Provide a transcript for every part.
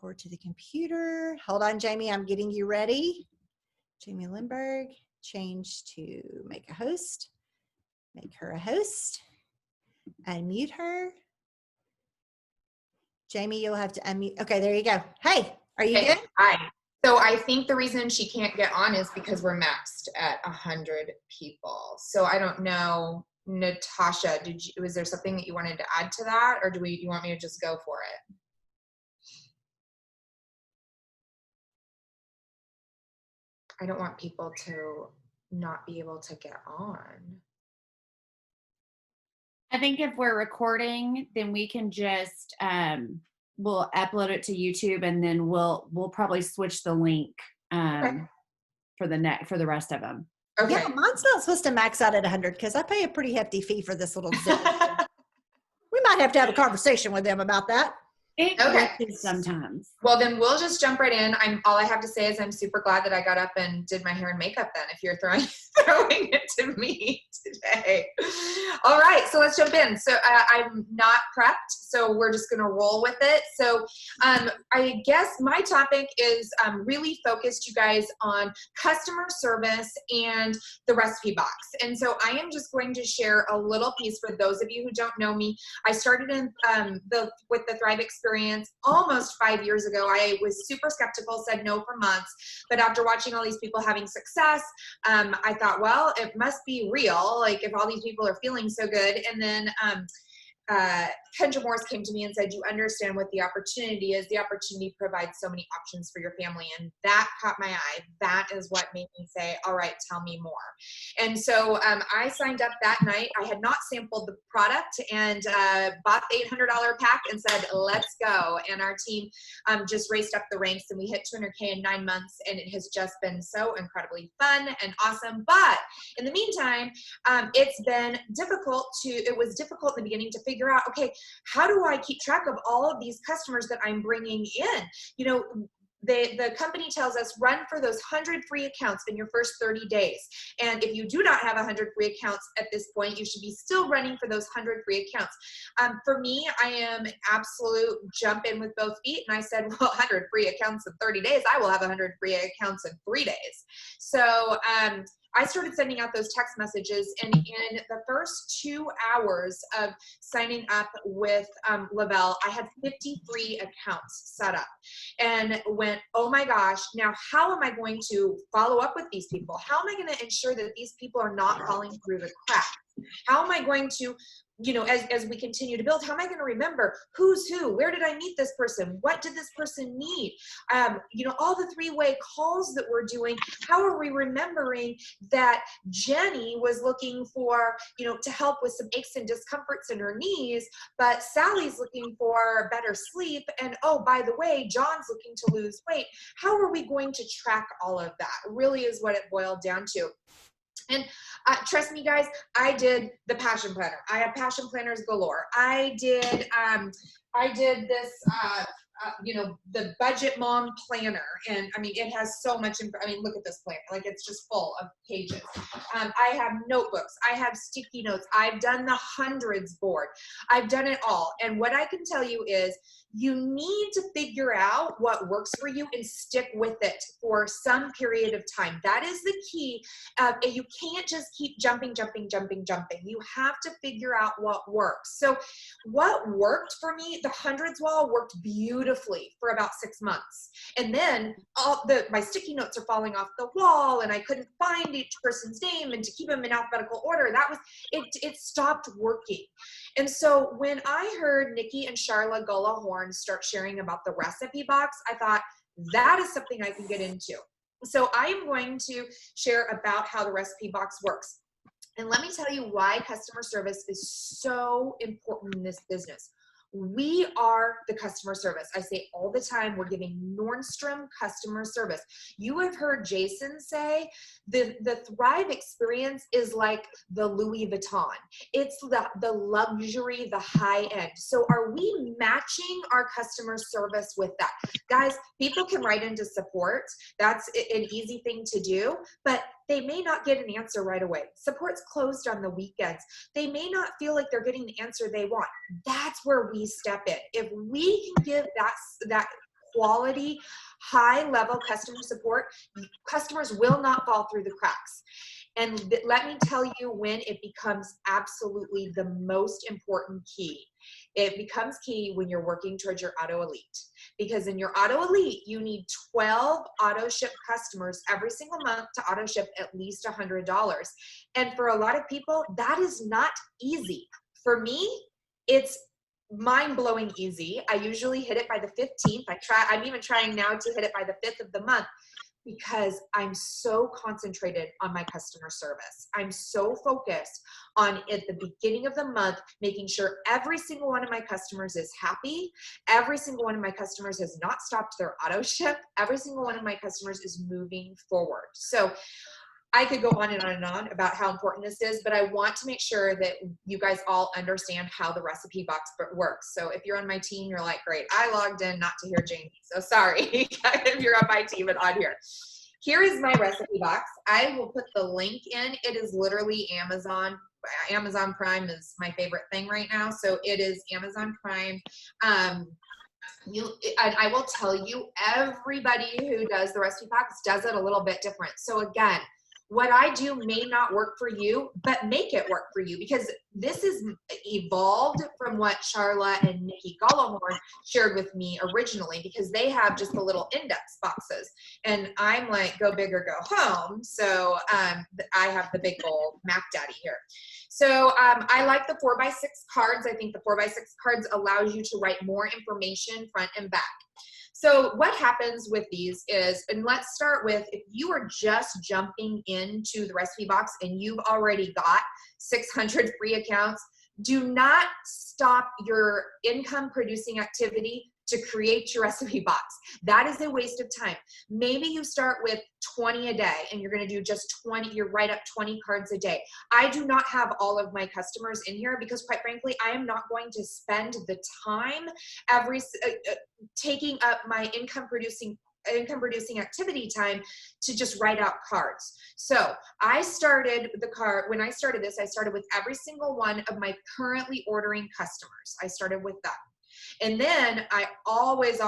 record to the computer. Hold on, Jamie. I'm getting you ready. Jamie Lindbergh, change to make a host. Make her a host. Unmute her. Jamie, you'll have to unmute. Okay, there you go. Hey, are you good? Hi. So I think the reason she can't get on is because we're maxed at 100 people. So I don't know, Natasha, was there something that you wanted to add to that, or you want me to just go for it? I don't want people to not be able to get on. I think if we're recording, then we can just we'll upload it to YouTube, and then we'll probably switch the link for the rest of them. Okay. Yeah, mine's not supposed to max out at 100 because I pay a pretty hefty fee for this little zip. We might have to have a conversation with them about that. It glitches sometimes. Well, then we'll just jump right in. All I have to say is I'm super glad that I got up and did my hair and makeup then, if you're throwing it to me today. All right, so let's jump in. So I'm not prepped, so we're just gonna roll with it. So I guess my topic is really focused, you guys, on customer service and the recipe box. And so I am just going to share a little piece for those of you who don't know me. I started in with the Thrive experience almost 5 years ago. I was super skeptical, said no for months, but after watching all these people having success, I thought, well, it must be real, like if all these people are feeling so good. And then Kendra Morris came to me and said, you understand what the opportunity is. The opportunity provides so many options for your family. And that caught my eye. That is what made me say, all right, tell me more. And so I signed up that night. I had not sampled the product and bought the $800 pack and said, let's go. And our team just raced up the ranks, and we hit 200K in 9 months. And it has just been so incredibly fun and awesome. But in the meantime, it was difficult in the beginning to figure out, okay, how do I keep track of all of these customers that I'm bringing in? You know, the company tells us run for those 100 free accounts in your first 30 days. And if you do not have 100 free accounts at this point, you should be still running for those 100 free accounts. For me, I am absolute jump in with both feet. And I said, well, 100 free accounts in 30 days, I will have 100 free accounts in 3 days. So I started sending out those text messages, and in the first 2 hours of signing up with Lavelle, I had 50 free accounts set up, and went, oh my gosh, now how am I going to follow up with these people? How am I going to ensure that these people are not falling through the cracks? How am I going to, you know, as we continue to build, how am I going to remember who's who? Where did I meet this person? What did this person need? You know, all the three-way calls that we're doing, how are we remembering that Jenny was looking for, you know, to help with some aches and discomforts in her knees, but Sally's looking for better sleep, and oh, by the way, John's looking to lose weight. How are we going to track all of that? Really is what it boiled down to. And trust me, guys, I did the passion planner. I have passion planners galore. I did this, you know, the budget mom planner. And I mean, it has so much, I mean, look at this planner. Like, it's just full of pages. I have notebooks. I have sticky notes. I've done the hundreds board. I've done it all. And what I can tell you is you need to figure out what works for you and stick with it for some period of time. That is the key. You can't just keep jumping. You have to figure out what works. So what worked for me, the hundreds wall worked beautifully for about 6 months. And then my sticky notes are falling off the wall, and I couldn't find each person's name, and to keep them in alphabetical order, it stopped working. And so when I heard Nikki and Charla Gullahorn start sharing about the recipe box, I thought that is something I can get into. So I am going to share about how the recipe box works. And let me tell you why customer service is so important in this business. We are the customer service. I say all the time, we're giving Nordstrom customer service. You have heard Jason say the Thrive experience is like the Louis Vuitton. It's the luxury, the high end. So are we matching our customer service with that? Guys, people can write into support. That's an easy thing to do, but they may not get an answer right away. Support's closed on the weekends. They may not feel like they're getting the answer they want. That's where we step in. If we can give that quality, high level customer support, customers will not fall through the cracks. And let me tell you when it becomes absolutely the most important key. It becomes key when you're working towards your auto elite, because in your auto elite, you need 12 auto ship customers every single month to auto ship at least $100. And for a lot of people, that is not easy. For me, it's mind-blowing easy. I usually hit it by the 15th. I'm even trying now to hit it by the 5th of the month, because I'm so concentrated on my customer service. I'm so focused on, at the beginning of the month, making sure every single one of my customers is happy. Every single one of my customers has not stopped their auto ship. Every single one of my customers is moving forward. So I could go on and on and on about how important this is, but I want to make sure that you guys all understand how the recipe box works. So if you're on my team, you're like, great, I logged in not to hear Jami. So sorry if you're on my team and on here. Here is my recipe box. I will put the link in. It is literally Amazon. Amazon Prime is my favorite thing right now. So it is Amazon Prime. I will tell you, everybody who does the recipe box does it a little bit different. So again, what I do may not work for you, but make it work for you, because this is evolved from what Charla and Nikki Gallahorn shared with me originally, because they have just the little index boxes. And I'm like, go big or go home. So I have the big old Mac Daddy here. So I like the 4x6 cards. I think the 4x6 cards allows you to write more information front and back. So what happens with these is, and let's start with, if you are just jumping into the recipe box and you've already got 600 free accounts, do not stop your income producing activity to create your recipe box. That is a waste of time. Maybe you start with 20 a day and you're going to do just 20, you write up 20 cards a day. I do not have all of my customers in here because, quite frankly, I am not going to spend the time taking up my income producing activity time to just write out cards. So I started when I started this, I started with every single one of my currently ordering customers. I started with that. And then I always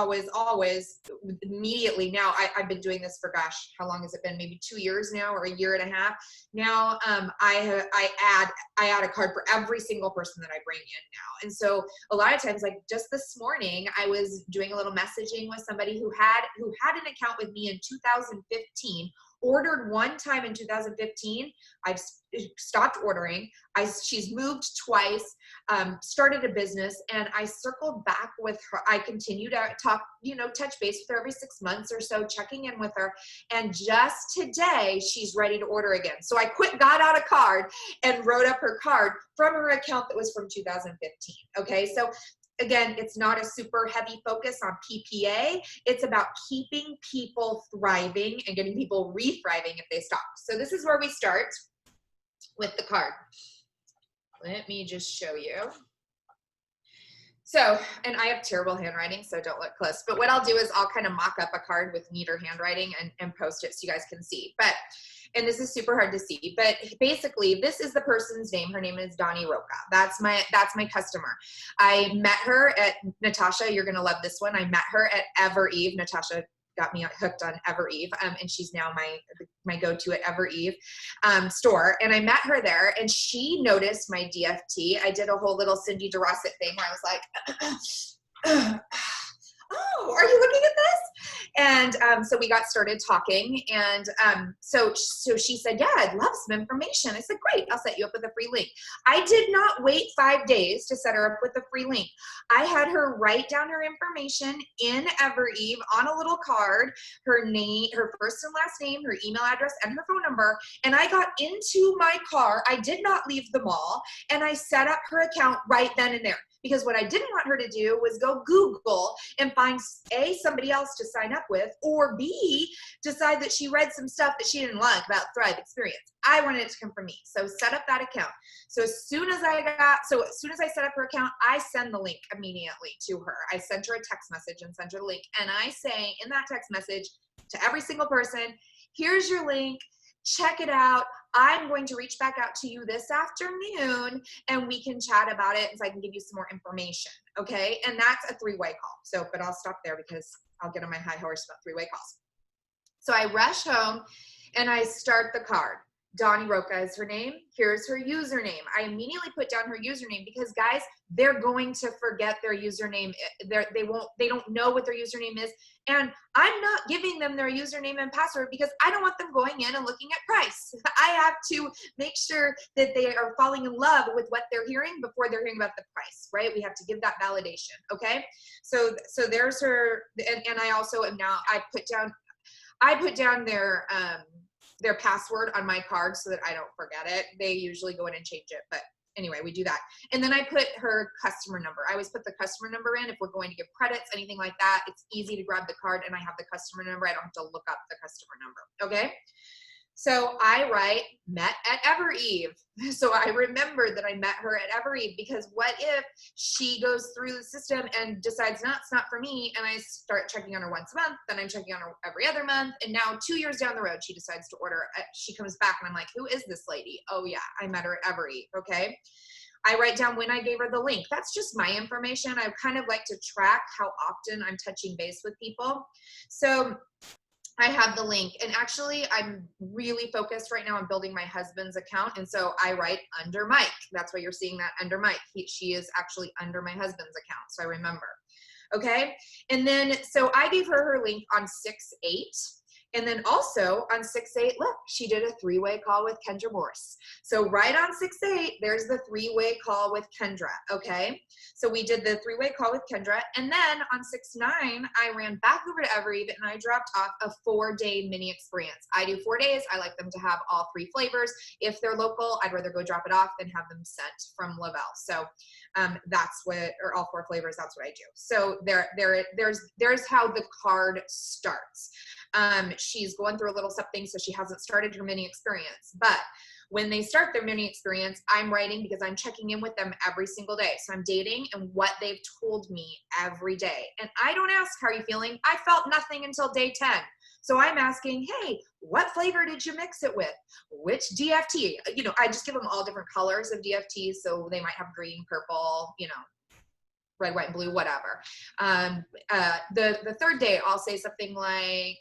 immediately, now I've been doing this for, gosh, how long has it been? Maybe 2 years now, or a year and a half. Now I add a card for every single person that I bring in now. And so a lot of times, like just this morning, I was doing a little messaging with somebody who had an account with me in 2015, ordered one time in 2015. I've stopped ordering. She's moved twice, started a business, and I circled back with her. I continue to talk, touch base with her every 6 months or so, checking in with her. And just today, she's ready to order again. So I got out a card and wrote up her card from her account that was from 2015. Okay, so again, it's not a super heavy focus on PPA. It's about keeping people thriving and getting people re-thriving if they stop. So this is where we start with the card. Let me just show you. So, and I have terrible handwriting, so don't look close. But what I'll do is I'll kind of mock up a card with neater handwriting and post it so you guys can see. And this is super hard to see, but basically this is the person's name. Her name is Donnie Roca. That's my customer. I met her at, Natasha, you're going to love this one. I met her at Ever Eve. Natasha got me hooked on Ever Eve, and she's now my go-to at Ever Eve store. And I met her there, and she noticed my DFT. I did a whole little Cindy DeRossett thing where I was like, oh, are you looking at this? And so we got started talking, and so she said, yeah, I'd love some information. I said, great, I'll set you up with a free link. I did not wait 5 days to set her up with a free link. I had her write down her information in Ever Eve on a little card, her name, her first and last name, her email address, and her phone number. And I got into my car. I did not leave the mall, and I set up her account right then and there. Because what I didn't want her to do was go Google and find A, somebody else to sign up with, or B, decide that she read some stuff that she didn't like about Thrive Experience. I wanted it to come from me. So set up that account. So as soon as I set up her account, I send the link immediately to her. I sent her a text message and sent her the link. And I say in that text message to every single person, here's your link. Check it out. I'm going to reach back out to you this afternoon and we can chat about it, and so I can give you some more information. Okay. And that's a 3-way call. So, but I'll stop there because I'll get on my high horse about three-way calls. So I rush home and I start the card. Donnie Roca is her name. Here's her username. I immediately put down her username because guys, they're going to forget their username. They don't know what their username is. And I'm not giving them their username and password because I don't want them going in and looking at price. I have to make sure that they are falling in love with what they're hearing before they're hearing about the price, right? We have to give that validation. Okay. So there's her. And I also am now, I put down their password on my card so that I don't forget it. They usually go in and change it, but anyway, we do that. And then I put her customer number. I always put the customer number in if we're going to give credits, anything like that. It's easy to grab the card and I have the customer number. I don't have to look up the customer number, okay? So I write, met at Evereve. So I remembered that I met her at Evereve because what if she goes through the system and decides, no, it's not for me, and I start checking on her once a month, then I'm checking on her every other month, and now 2 years down the road, she decides to order. She comes back and I'm like, who is this lady? Oh yeah, I met her at Evereve, okay? I write down when I gave her the link. That's just my information. I kind of like to track how often I'm touching base with people. So I have the link, and actually I'm really focused right now on building my husband's account. And so I write under Mike. That's why you're seeing that under Mike. She is actually under my husband's account. So I remember. Okay. And then, so I gave her link on 6/8. And then also on 6/8, look, she did a 3-way call with Kendra Morse. So right on 6/8, there's the 3-way call with Kendra, okay? So we did the 3-way call with Kendra. And then on 6/9, I ran back over to Evereve and I dropped off a 4-day mini experience. I do 4 days. I like them to have all 3 flavors. If they're local, I'd rather go drop it off than have them sent from Lavelle. So that's what, or all 4 flavors, that's what I do. So there's how the card starts. She's going through a little something, so she hasn't started her mini experience. But when they start their mini experience, I'm writing because I'm checking in with them every single day. So I'm dating and what they've told me every day. And I don't ask, how are you feeling? I felt nothing until day 10. So I'm asking, hey, what flavor did you mix it with? Which DFT? You know, I just give them all different colors of DFT. So they might have green, purple, you know, red, white, and blue, whatever. The third day, I'll say something like,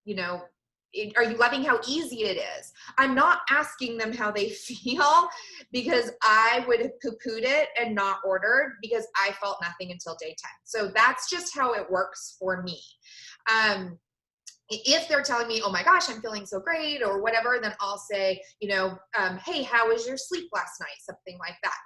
you know, are you loving how easy it is? I'm not asking them how they feel because I would have poo-pooed it and not ordered because I felt nothing until day 10. So that's just how it works for me. If they're telling me, oh my gosh, I'm feeling so great or whatever, then I'll say, you know, hey, how was your sleep last night? Something like that.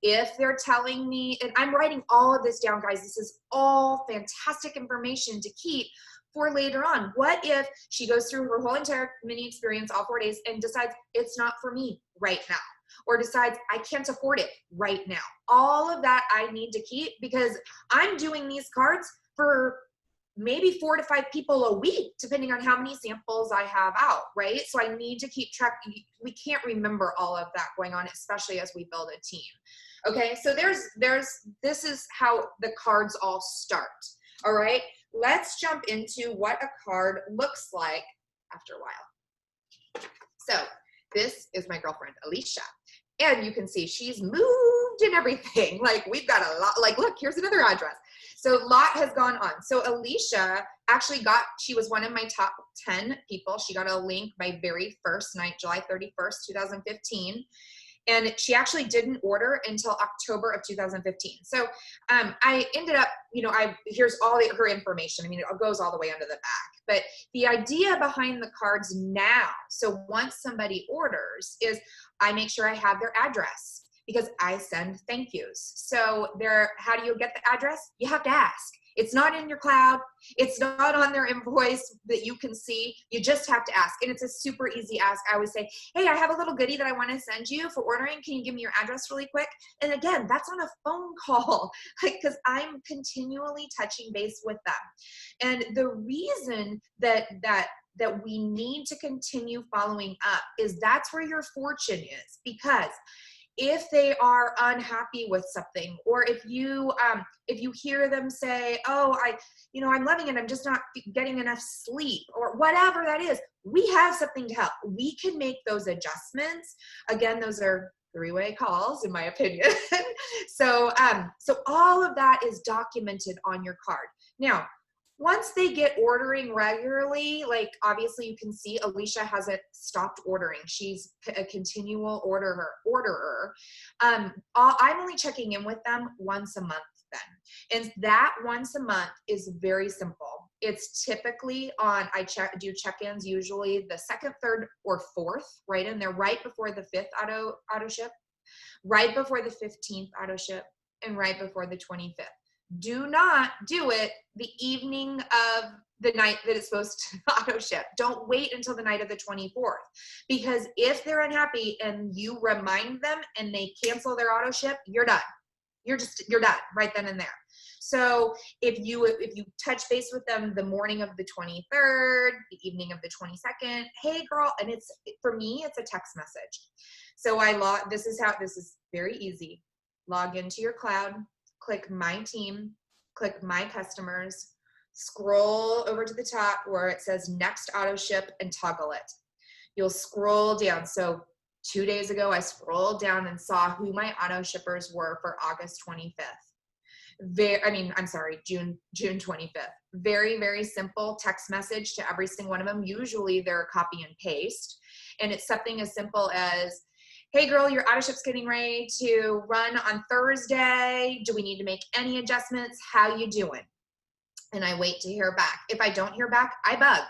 If they're telling me, and I'm writing all of this down, guys, this is all fantastic information to keep for later on. What if she goes through her whole entire mini experience, all 4 days, and decides it's not for me right now, or decides I can't afford it right now? All of that I need to keep because I'm doing these cards for maybe 4 to 5 people a week, depending on how many samples I have out, right? So I need to keep track. We can't remember all of that going on, especially as we build a team. Okay, so this is how the cards all start. All right, let's jump into what a card looks like after a while. So this is my girlfriend, Alicia. And you can see she's moved and everything. Like we've got a lot, like look, here's another address. So a lot has gone on. So Alicia actually she was one of my top 10 people. She got a link my very first night, July 31st, 2015. And she actually didn't order until October of 2015. So I ended up, you know, here's all her information. I mean, it goes all the way under the back. But the idea behind the cards now, so once somebody orders, is I make sure I have their address because I send thank yous. So how do you get the address? You have to ask. It's not in your cloud. It's not on their invoice that you can see. You just have to ask. And it's a super easy ask. I always say, hey, I have a little goodie that I want to send you for ordering. Can you give me your address really quick? And again, that's on a phone call because I'm continually touching base with them. And the reason that we need to continue following up is that's where your fortune is, because if they are unhappy with something, or if you hear them say, oh, I'm loving it, I'm just not getting enough sleep, or whatever that is, we have something to help. We can make those adjustments. Again, those are three-way calls, in my opinion. So all of that is documented on your card. Now, once they get ordering regularly, like obviously you can see Alicia hasn't stopped ordering. She's a continual orderer. I'm only checking in with them once a month then. And that once a month is very simple. It's typically on, do check-ins usually the 2nd, 3rd, or 4th, right in there, right before the 5th auto ship, right before the 15th auto ship, and right before the 25th. Do not do it the evening of the night that it's supposed to auto ship. Don't wait until the night of the 24th, because if they're unhappy and you remind them and they cancel their auto ship, you're done. You're done right then and there. So if you touch base with them the morning of the 23rd, the evening of the 22nd, hey girl, and for me, it's a text message. So this is very easy. Log into your cloud, click my team, click my customers, scroll over to the top where it says next auto ship and toggle it. You'll scroll down. So 2 days ago, I scrolled down and saw who my auto shippers were for August 25th. June 25th. Very, very simple text message to every single one of them. Usually they're a copy and paste. And it's something as simple as, hey girl, your auto ship's getting ready to run on Thursday. Do we need to make any adjustments? How you doing? And I wait to hear back. If I don't hear back, I bug.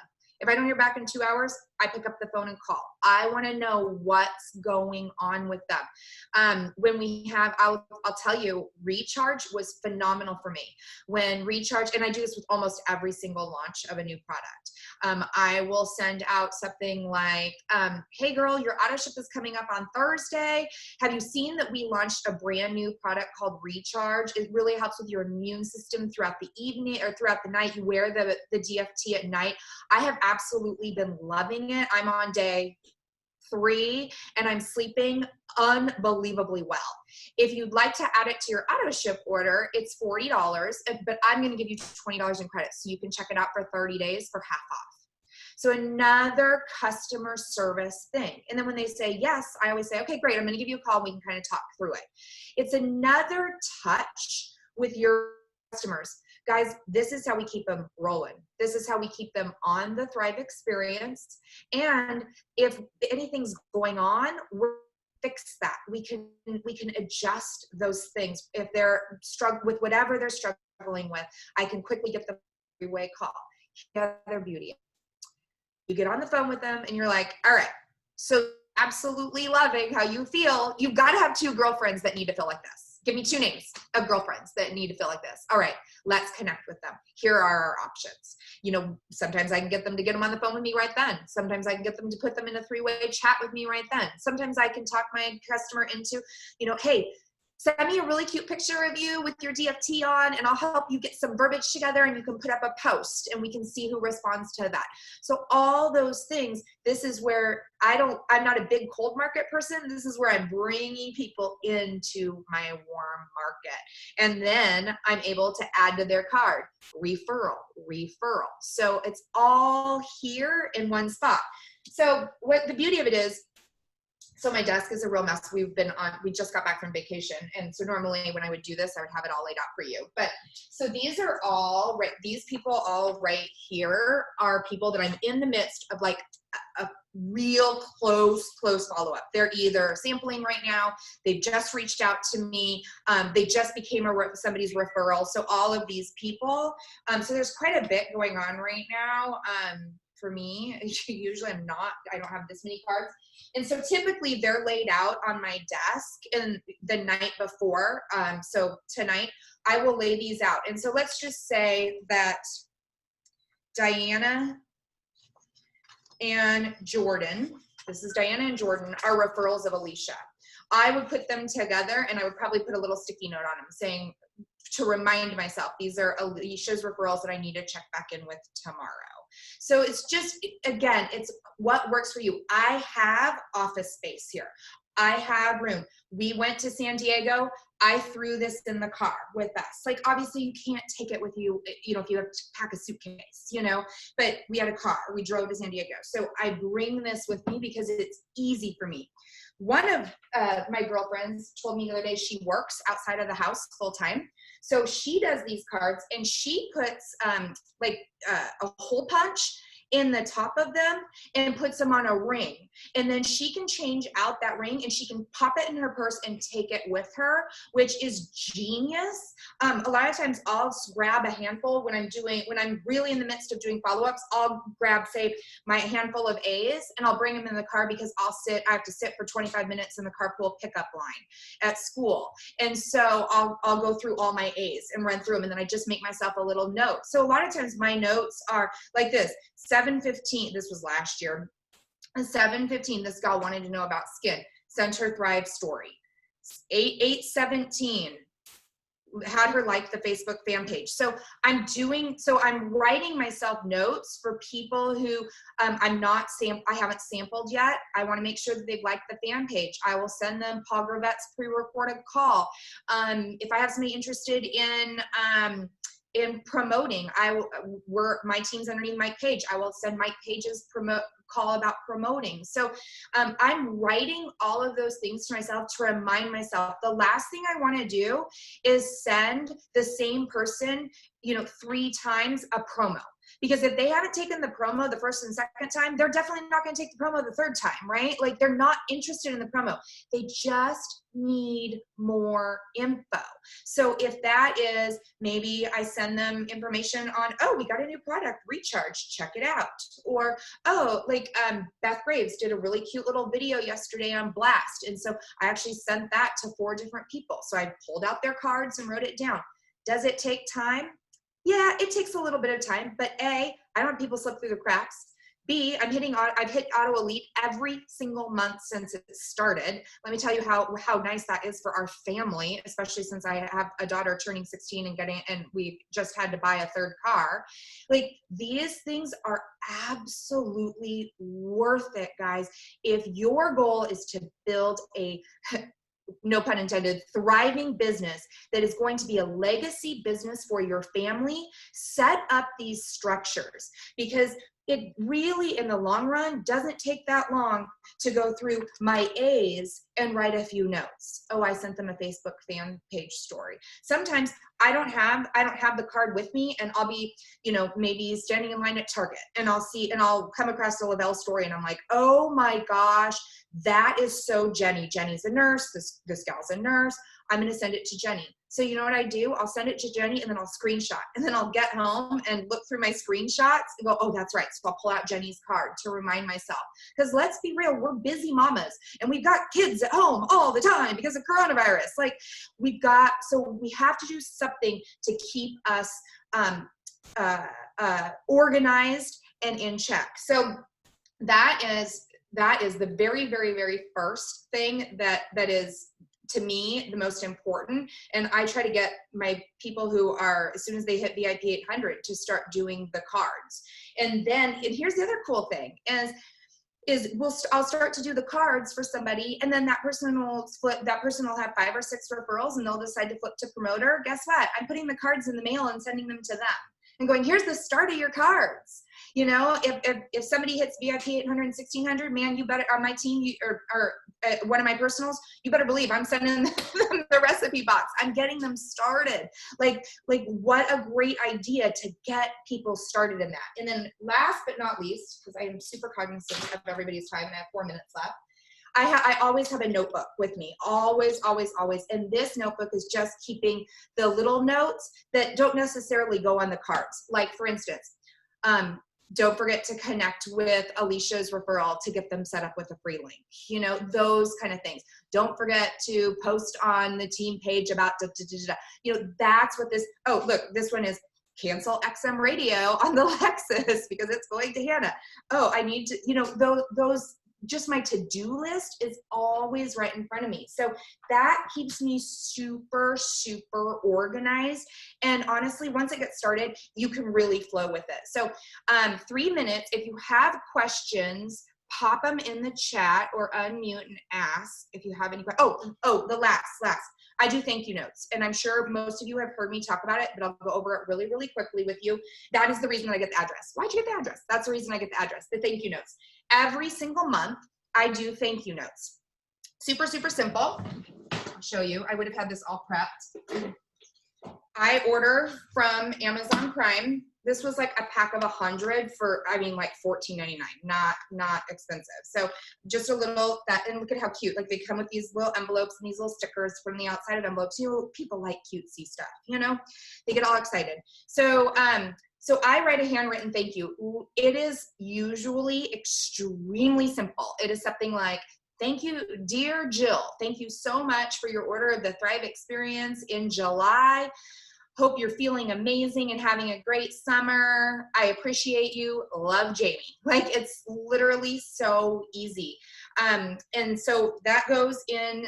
If I don't hear back in 2 hours, I pick up the phone and call. I want to know what's going on with them. When we have, I'll tell you, Recharge was phenomenal for me. When Recharge, and I do this with almost every single launch of a new product, I will send out something like, hey girl, your auto ship is coming up on Thursday. Have you seen that we launched a brand new product called Recharge? It really helps with your immune system throughout the evening or throughout the night. You wear the DFT at night. I have absolutely been loving it. I'm on day 3 and I'm sleeping unbelievably well. If you'd like to add it to your auto ship order, it's $40, but I'm going to give you $20 in credit so you can check it out for 30 days for half off. So another customer service thing. And then when they say yes, I always say, okay, great, I'm going to give you a call and we can kind of talk through it. It's another touch with your customers. Guys, this is how we keep them rolling. This is how we keep them on the Thrive experience. And if anything's going on, we'll fix that. We can adjust those things. If they're struggling with whatever they're struggling with, I can quickly get them a three-way call. Here's their beauty. You get on the phone with them and you're like, all right, so absolutely loving how you feel. You've got to have 2 girlfriends that need to feel like this. Give me 2 names of girlfriends that need to feel like this. All right, let's connect with them. Here are our options. You know, sometimes I can get them to get them on the phone with me right then. Sometimes I can get them to put them in a 3-way chat with me right then. Sometimes I can talk my customer into, you know, hey, send me a really cute picture of you with your DFT on and I'll help you get some verbiage together and you can put up a post and we can see who responds to that. So all those things, this is where I'm not a big cold market person. This is where I'm bringing people into my warm market. And then I'm able to add to their card, referral. So it's all here in one spot. So what the beauty of it is, so my desk is a real mess. We just got back from vacation. And so normally when I would do this, I would have it all laid out for you. But so these are all right. These people all right here are people that I'm in the midst of like a real close follow-up. They're either sampling right now. They've just reached out to me. They just became somebody's referral. So all of these people. So there's quite a bit going on right now. For me, usually I don't have this many cards. And so typically they're laid out on my desk and the night before. So tonight I will lay these out. And so let's just say that Diana and Jordan, this is Diana and Jordan, are referrals of Alicia. I would put them together and I would probably put a little sticky note on them saying, to remind myself, these are Alicia's referrals that I need to check back in with tomorrow. So it's just, again, it's what works for you. I have office space here. I have room. We went to San Diego. I threw this in the car with us. Like, obviously you can't take it with you, you know, if you have to pack a suitcase, you know, but we had a car. We drove to San Diego. So I bring this with me because it's easy for me. One of my girlfriends told me the other day she works outside of the house full time. So she does these cards and she puts a hole punch in the top of them and puts them on a ring. And then she can change out that ring and she can pop it in her purse and take it with her, which is genius. A lot of times I'll grab a handful when I'm really in the midst of doing follow-ups. I'll grab, say, my handful of A's and I'll bring them in the car because I have to sit for 25 minutes in the carpool pickup line at school. And so I'll go through all my A's and run through them. And then I just make myself a little note. So a lot of times my notes are like this: 7:15, this was last year. 7:15, this gal wanted to know about skin. Sent her Thrive story. 8:17, had her like the Facebook fan page. So I'm writing myself notes for people who I haven't sampled yet. I want to make sure that they've liked the fan page. I will send them Paul Gravette's pre-recorded call. If I have somebody interested in promoting, my team's underneath Mike Page. I will send Mike Page's call about promoting. So I'm writing all of those things to myself to remind myself. The last thing I want to do is send the same person, 3 times a promo. Because if they haven't taken the promo the first and second time, they're definitely not going to take the promo the third time, right? Like, they're not interested in the promo. They just need more info. So if that is, maybe I send them information on, oh, we got a new product, Recharge, check it out. Or, Beth Graves did a really cute little video yesterday on Blast. And so I actually sent that to 4 different people. So I pulled out their cards and wrote it down. Does it take time? Yeah, it takes a little bit of time, but A, I don't want people slip through the cracks. B, I've hit Auto Elite every single month since it started. Let me tell you how nice that is for our family, especially since I have a daughter turning 16 and we just had to buy a 3rd car. Like, these things are absolutely worth it, guys. If your goal is to build a no pun intended, thriving business that is going to be a legacy business for your family, set up these structures, because it really, in the long run, doesn't take that long to go through my A's and write a few notes. Oh, I sent them a Facebook fan page story. Sometimes I don't have the card with me, and I'll be, maybe standing in line at Target, and I'll come across the Lavelle story, and I'm like, oh my gosh, that is so Jenny. Jenny's a nurse. This gal's a nurse. I'm going to send it to Jenny. So you know what I do? I'll send it to Jenny and then I'll screenshot. And then I'll get home and look through my screenshots and go, oh, that's right. So I'll pull out Jenny's card to remind myself. Because let's be real, we're busy mamas and we've got kids at home all the time because of coronavirus. So we have to do something to keep us organized and in check. So that is the very, very, very first thing that is, to me, the most important. And I try to get my people who are, as soon as they hit VIP 800, to start doing the cards. And here's the other cool thing I'll start to do the cards for somebody, and then that person will have 5 or 6 referrals, and they'll decide to flip to promoter. Guess what? I'm putting the cards in the mail and sending them to them and going, here's the start of your cards. If somebody hits VIP 800 and 1600, man, you better, on my team, or one of my personals, you better believe I'm sending them the recipe box. I'm getting them started. Like what a great idea to get people started in that. And then last but not least, because I am super cognizant of everybody's time and I have 4 minutes left, I always have a notebook with me, always, always, always. And this notebook is just keeping the little notes that don't necessarily go on the cards. Like, for instance, don't forget to connect with Alicia's referral to get them set up with a free link, those kind of things. Don't forget to post on the team page about that's what this, oh, look, this one is cancel XM radio on the Lexus because it's going to Hannah. Oh, I need to, those just my to-do list is always right in front of me. So that keeps me super, super organized. And honestly, once it gets started, you can really flow with it. So 3 minutes, if you have questions, pop them in the chat or unmute and ask if you have any questions. Oh, the last. I do thank you notes. And I'm sure most of you have heard me talk about it, but I'll go over it really, really quickly with you. That is the reason I get the address. Why'd you get the address? That's the reason I get the address, the thank you notes. Every single month, I do thank you notes. Super, super simple. I'll show you. I would have had this all prepped. I order from Amazon Prime. This was like a pack of 100 for, I mean, like $14.99, not expensive. So just a little that, and look at how cute. Like they come with these little envelopes and these little stickers from the outside of envelopes. You know, people like cutesy stuff, you know, they get all excited. So, so I write a handwritten thank you. It is usually extremely simple. It is something like, thank you, dear Jill. Thank you so much for your order of the Thrive Experience in July. Hope you're feeling amazing and having a great summer. I appreciate you. Love, Jamie. Like it's literally so easy. And so that goes in,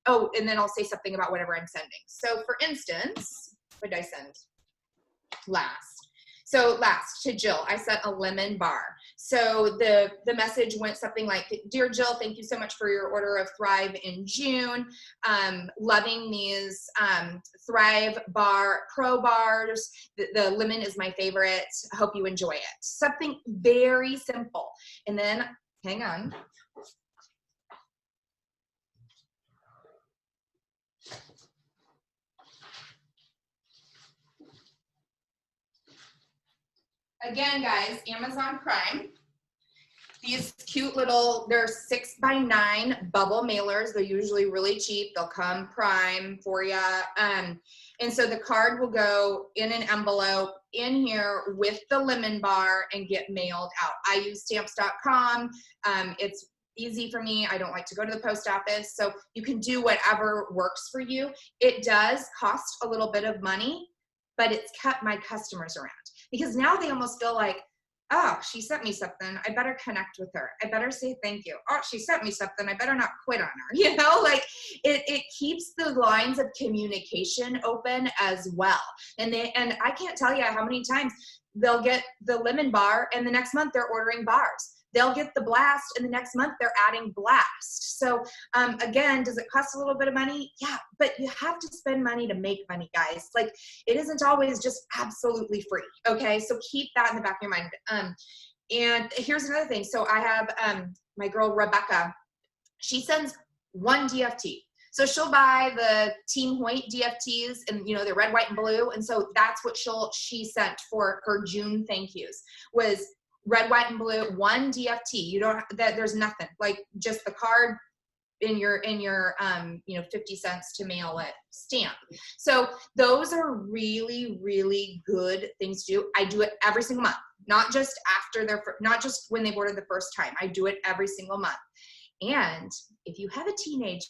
oh, and then I'll say something about whatever I'm sending. So for instance, what did I send last? So last to Jill, I sent a lemon bar. So the message went something like, dear Jill, thank you so much for your order of Thrive in June. Loving these Thrive Bar Pro bars. The lemon is my favorite. Hope you enjoy it. Something very simple. And then, hang on. Again, guys, Amazon Prime. These cute little, they're 6x9 bubble mailers. They're usually really cheap. They'll come Prime for you. And so the card will go in an envelope in here with the lemon bar and get mailed out. I use stamps.com. It's easy for me. I don't like to go to the post office. So you can do whatever works for you. It does cost a little bit of money, but it's kept my customers around. Because now they almost feel like, oh, she sent me something. I better connect with her. I better say thank you. Oh, she sent me something. I better not quit on her. You know, like it keeps the lines of communication open as well. And I can't tell you how many times they'll get the lemon bar and the next month they're ordering bars. They'll get the blast and the next month they're adding blast. So again, does it cost a little bit of money? Yeah, but you have to spend money to make money, guys. Like it isn't always just absolutely free. Okay, so keep that in the back of your mind. And here's another thing. So I have my girl Rebecca. She sends one DFT. So she'll buy the Team Hoyt DFTs and, you know, they're red, white, and blue. And so that's what she sent for her June thank yous was red, white, and blue, one DFT. You don't, there's nothing, like just the card in your you know, 50 cents to mail it stamp. So those are really, really good things to do. I do it every single month, not just not just when they've ordered the first time. I do it every single month. And if you have a teenager,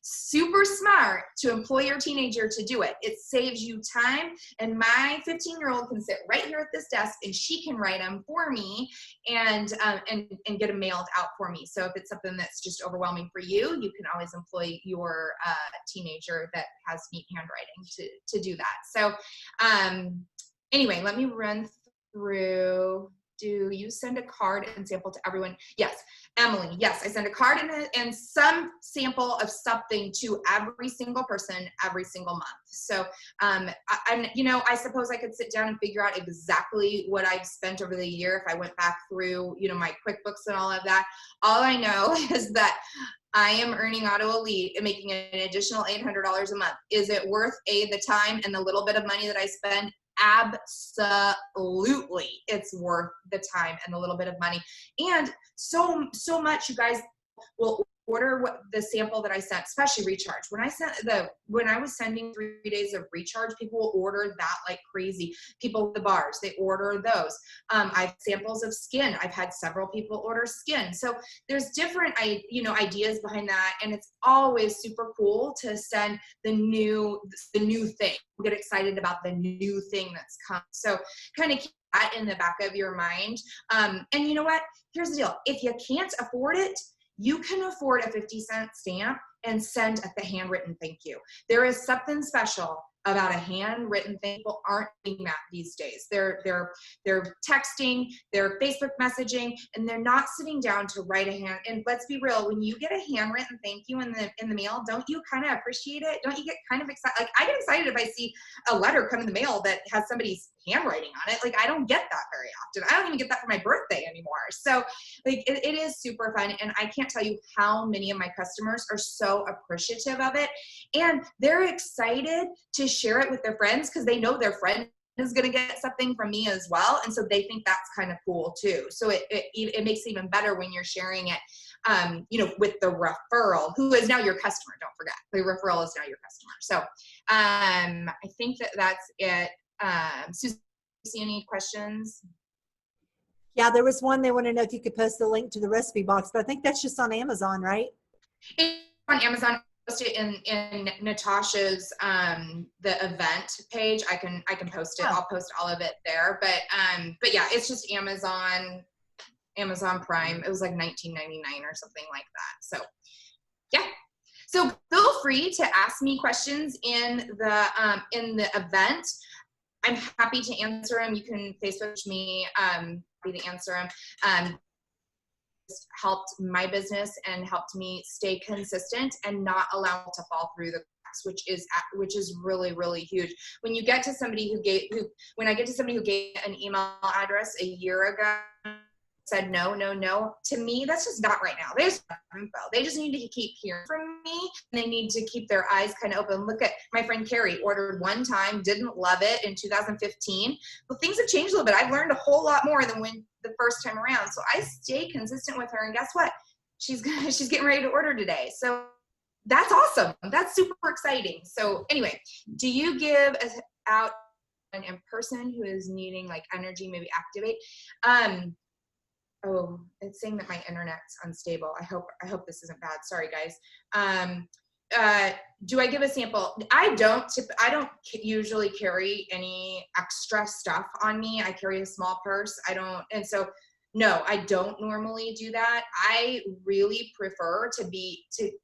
super smart to employ your teenager to do it. It saves you time. And my 15-year-old can sit right here at this desk and she can write them for me and get them mailed out for me. So if it's something that's just overwhelming for you, you can always employ your teenager that has neat handwriting to do that. So anyway, let me run through. Do you send a card and sample to everyone? Yes. Emily, yes, I send a card and some sample of something to every single person every single month. So, you know, I suppose I could sit down and figure out exactly what I've spent over the year if I went back through, you know, my QuickBooks and all of that. All I know is that I am earning Auto Elite and making an additional $800 a month. Is it worth the time and the little bit of money that I spend? Absolutely, it's worth the time and the little bit of money. And so much, you guys will order what the sample that I sent, especially recharge. When I was sending 3 days of recharge, people will order that like crazy. People with the bars, they order those. I have samples of skin. I've had several people order skin. So there's different, ideas behind that, and it's always super cool to send the new thing. Get excited about the new thing that's come. So kind of keep that in the back of your mind. And you know what? Here's the deal. If you can't afford it, you can afford a 50-cent stamp and send the handwritten thank you. There is something special about a handwritten thing. People aren't doing that these days. They're texting, they're Facebook messaging, and they're not sitting down to write a hand. And let's be real, when you get a handwritten thank you in the mail, don't you kind of appreciate it? Don't you get kind of excited? Like I get excited if I see a letter come in the mail that has somebody's handwriting on it. Like, I don't get that very often. I don't even get that for my birthday anymore. So like, it is super fun. And I can't tell you how many of my customers are so appreciative of it. And they're excited to share it with their friends because they know their friend is going to get something from me as well. And so they think that's kind of cool too. So it makes it even better when you're sharing it, you know, with the referral, who is now your customer. Don't forget, the referral is now your customer. So I think that's it. Susie, any questions? Yeah, there was one, they want to know if you could post the link to the recipe box, but I think that's just on Amazon, right? It's on Amazon. Post it in Natasha's the event page. I can post it. Oh. I'll post all of it there. But yeah, it's just Amazon Prime. It was like $19.99 or something like that. So yeah. So feel free to ask me questions in the event. I'm happy to answer them. You can Facebook me. Happy to answer them. Helped my business and helped me stay consistent and not allow it to fall through the cracks, which is really, really huge. When you get to somebody when I get to somebody who gave an email address a year ago, said no, to me, that's just not right now. There's info. They just need to keep hearing from me. And they need to keep their eyes kind of open. Look at my friend Carrie, ordered one time, didn't love it in 2015. Well, things have changed a little bit. I've learned a whole lot more than when the first time around. So I stay consistent with her. And guess what? She's getting ready to order today. So that's awesome. That's super exciting. So anyway, do you give out an in-person who is needing like energy, maybe activate? Oh, it's saying that my internet's unstable. I hope this isn't bad. Sorry, guys. Do I give a sample? I don't usually carry any extra stuff on me. I carry a small purse. And so no, I don't normally do that. I really prefer to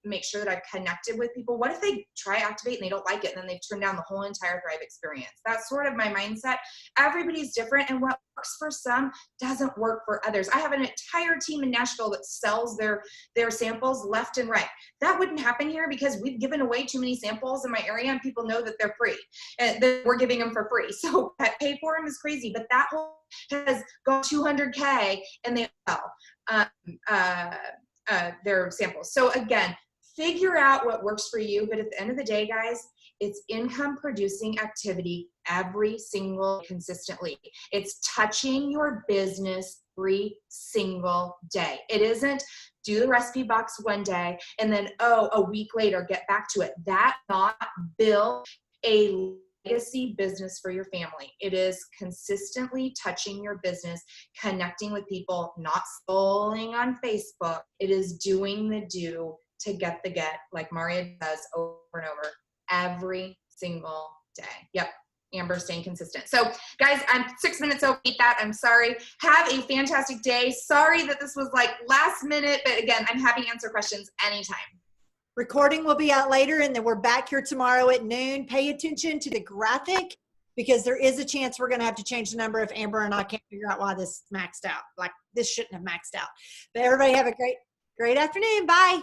make sure that I've connected with people. What if they try Activate and they don't like it and then they've turned down the whole entire Thrive experience? That's sort of my mindset. Everybody's different, and what works for some doesn't work for others. I have an entire team in Nashville that sells their samples left and right. That wouldn't happen here because we've given away too many samples in my area and people know that they're free and that we're giving them for free. So pay for them is crazy, but that whole has gone 200K and they sell their samples. So again, figure out what works for you. But at the end of the day, guys, it's income producing activity every single consistently. It's touching your business every single day. It isn't do the recipe box one day and then, a week later, get back to it. That not build a legacy business for your family. It is consistently touching your business, connecting with people, not scrolling on Facebook. It is doing the do to get the get, like Maria does over and over every single day. Yep. Amber, staying consistent. So guys, I'm 6 minutes over that. I'm sorry. Have a fantastic day. Sorry that this was like last minute, but again, I'm happy to answer questions anytime. Recording will be out later, and then we're back here tomorrow at noon. Pay attention to the graphic because there is a chance we're going to have to change the number if Amber and I can't figure out why this maxed out. Like, this shouldn't have maxed out. But everybody have a great afternoon. Bye.